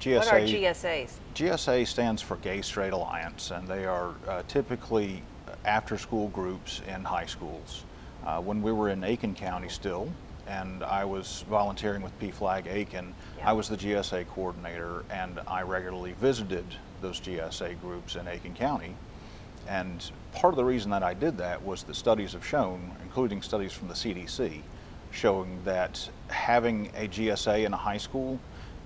What are GSAs? GSA stands for Gay Straight Alliance, and they are typically after-school groups in high schools. When we were in Aiken County still, and I was volunteering with PFLAG Aiken, I was the GSA coordinator, and I regularly visited those GSA groups in Aiken County. And part of the reason that I did that was that studies have shown, including studies from the CDC, showing that having a GSA in a high school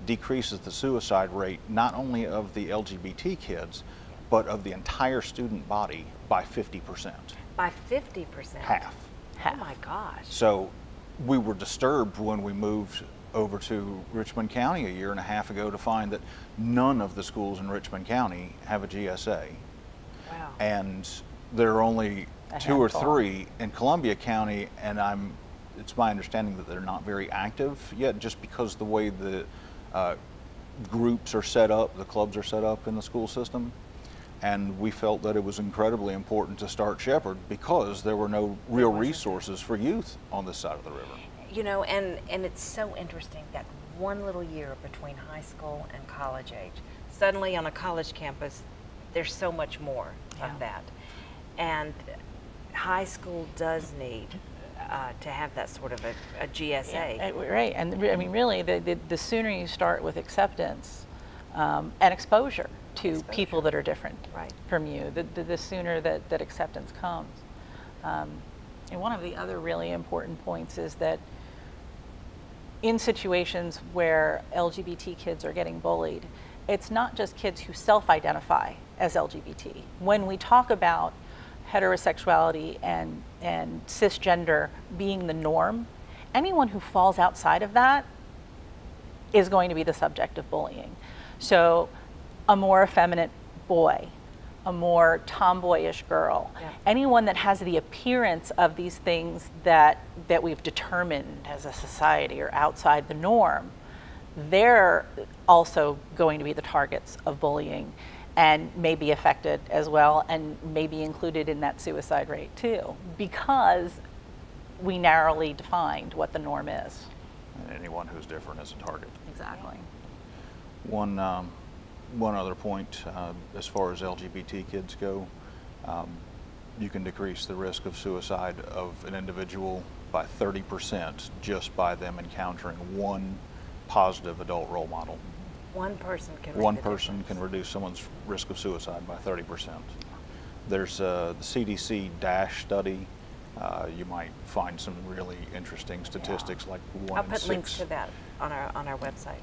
decreases the suicide rate not only of the LGBT kids, but of the entire student body by 50%. By 50%? Half. Oh my gosh. So we were disturbed when we moved over to Richmond County a year and a half ago to find that none of the schools in Richmond County have a GSA. Wow. And there are only two or three in Columbia County, and it's my understanding that they're not very active yet, just because the way the groups are set up, the clubs are set up in the school system. And we felt that it was incredibly important to start Shepherd because there were no real resources for youth on this side of the river. You know, and it's so interesting that one little year between high school and college age, suddenly on a college campus, there's so much more of that. And high school does need to have that sort of a GSA. Yeah, right, and I mean really the sooner you start with acceptance and exposure to people that are different from you, the sooner that acceptance comes. And one of the other really important points is that in situations where LGBT kids are getting bullied, it's not just kids who self-identify as LGBT. When we talk about heterosexuality and cisgender being the norm, anyone who falls outside of that is going to be the subject of bullying. So a more effeminate boy, a more tomboyish girl, anyone that has the appearance of these things that we've determined as a society are outside the norm, they're also going to be the targets of bullying and may be affected as well, and may be included in that suicide rate too, because we narrowly defined what the norm is. And anyone who's different is a target. Exactly. One other point, as far as LGBT kids go, you can decrease the risk of suicide of an individual by 30% just by them encountering one positive adult role model. One person can reduce someone's risk of suicide by 30%. There's the CDC DASH study. You might find some really interesting statistics, like 1 I'll in put 6. links to that on our website.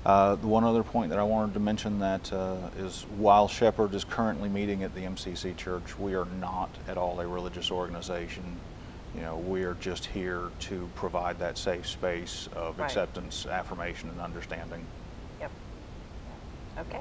The one other point that I wanted to mention that is while Shepherd is currently meeting at the MCC Church, we are not at all a religious organization. You know, we are just here to provide that safe space of acceptance, affirmation, and understanding. Yep. Okay.